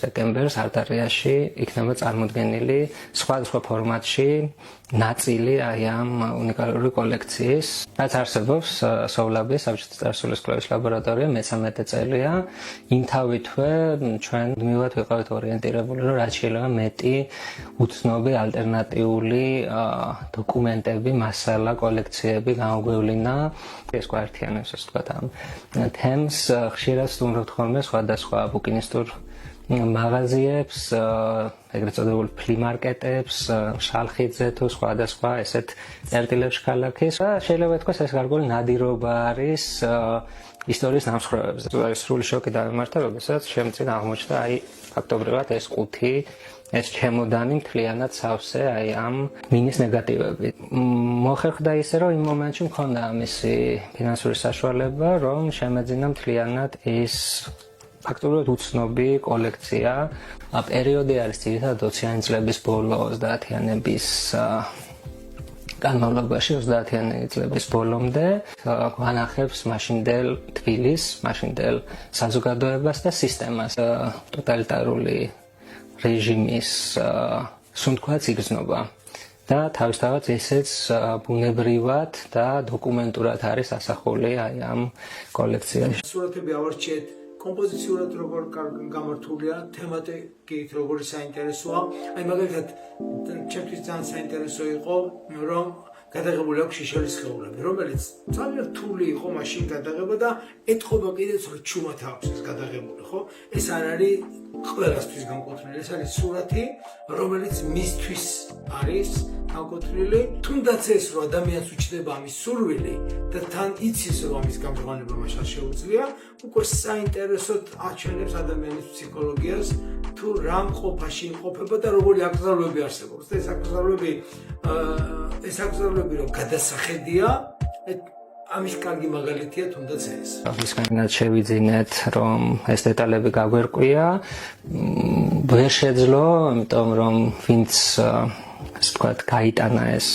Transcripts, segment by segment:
დეკემბერს არტარიაში იქნება წარმოდგენილი სხვადასხვა ფორმატში ნაწილი აი ამ უნიკალური კოლექციის. რაც არსებობს სოვლაბის საბჭოთა წარსულის კვლევის ლაბორატორია მე-13 წელია. იმთავითვე ჩვენ მივად ვიყავით ორიენტირებული, რომ რაც შეიძლება მეტი უცნობი ალტერნატიული დოკუმენტები, მასალა, კოლექციები გამოგვევლინა. ეს გვაერთიანებს, ასე ვთქვათ, ამ თემს ხშირად სტუმრობთ ხოლმე სხვადასხვა ბუკინისტურ მაღაზიებს, ეგრეთ წოდებულ ფლიმარკეტებს, შალხიძე თუ სხვადასხვა ესეთ წერტილებში ქალაქის. შეიძლება ითქვას, ეს გარკვეული ნადირობა არის ისტორიის ნამსხვრევებზე. ეს სრული შოკი დავიმართა, როდესაც შემწინ აღმოჩნდა აი ფაქტობრივად ეს ყუთი, ეს ჩემოდანი მთლიანად სავსე აი ამ მინის ნეგატივები. მოხერხდა ისე, რომ იმ მომენტში მქონდა ამისი ფინანსური საშუალება, რომ შემეძინა მთლიანად ის ფაქტობრივად უცნობი კოლექცია. პერიოდი არის ძირითადად 20-იანი წლების ბოლო 30-იანების განმავლობაში 30-იანი წლების ბოლომდე გვანახებს მაშინდელ თბილის, მაშინდელ საზოგადოებას და სისტემას ტოტალიტარული რეჟიმის სუნთქვაც იგრძნობა და თავისთავად ესეც ბუნებრივად და დოკუმენტურად არის ასახული აი ამ კოლექციაში. სურათები ავარჩიეთ კომპოზიციურად როგორ გამართულია, თემატიკით როგორი საინტერესოა. აი მაგალითად ჩემთვის ძალიან საინტერესო იყო, რომ გადაღებული აქვს შიშელის სხეულები, რომელიც ძალიან რთული იყო მაშინ გადაღება და ეთყობა კიდეც რომ ჩუმად აქვს ეს გადაღებული, ხო? ეს არ არის ყველასთვის განკუთვნილი, ეს არის სურათი, რომელიც მისთვის არის განკუთვნილი, თუნდაც ეს რომ ადამიანს უჩნდება ამის სურვილი და თან იცის რომ ამის გამჟღანება მაშინ შეუძლია, უკვე საინტერესოდ აჩვენებს ადამიანის ფსიქოლოგიას, თუ რამ ყოფაში იმყოფება და როგორი აკრძალვები არსებობს. და ეს აკრძალვები რომ გადასახედია, ამის კარგი მაგალითია თუნდაც ეს. ისკანად შევიძინეთ, რომ ეს დეტალები გაგვერკვია, ვერ შეძლო, იმიტომ რომ ვინც ასე ვთქვათ, გაიტანა ეს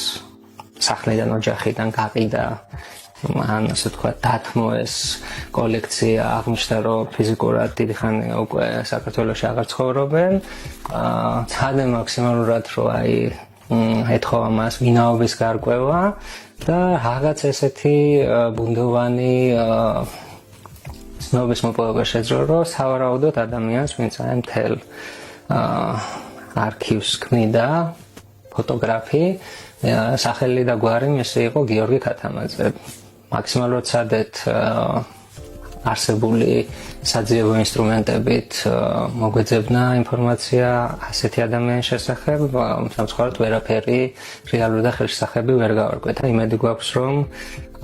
სახლიდან, ოჯახიდან გაყიდა, ან ასე ვთქვათ, დათმო ეს კოლექცია, აღმოჩნდა, რომ ფიზიკურად დიდი ხანია უკვე საქართველოში აღარ ცხოვრობენ. ცადე მაქსიმალურად, რომ აი ეთხოვა მას ვინაობის გარკვევა და რაღაც ესეთი ბუნდოვანი ცნობის მოპოვება შეძლო, რომ სავარაუდოდ ადამიანს, ვინც აი მთელ არქივს ქმნიდა, ფოტოგრაფი, სახელი და გვარი მისი იყო გიორგი ქათამაძე. მაქსიმალურად სადეთ არსებული საძიებო ინსტრუმენტებით მოგვეძებნა ინფორმაცია ასეთი ადამიანის შესახებ, სამწუხაროდ ვერაფერი რეალური და ხელშესახები ვერ გავარკვეთ. იმედი გვაქვს, რომ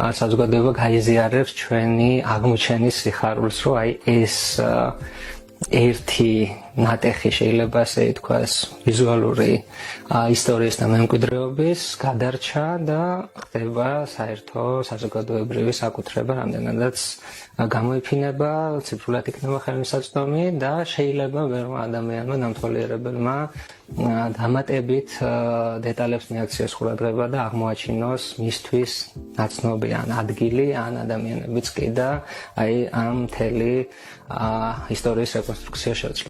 საზოგადოება გაიზიარებს ჩვენი აღმოჩენის სიხარულს, რომ აი ეს ერთი ნატეხი შეიძლება ასე ითქვას ვიზუალური ისტორიის და მემკვიდრეობის გადარჩა და ხდება საერთო საზოგადოებრივი საკუთრება, რამდენადაც გამოიფინება, ციფრულად იქნება ხელმისაწვდომი და შეიძლება ბევრმა ადამიანმა, დამთვალიერებელმა დამატებით დეტალებს მიაქციოს ყურადღება და აღმოაჩინოს მისთვის ნაცნობი ან ადგილი, ან ადამიანებიც კი და აი ამ მთელი ისტორიის რეკონსტრუქცია შეუძლია.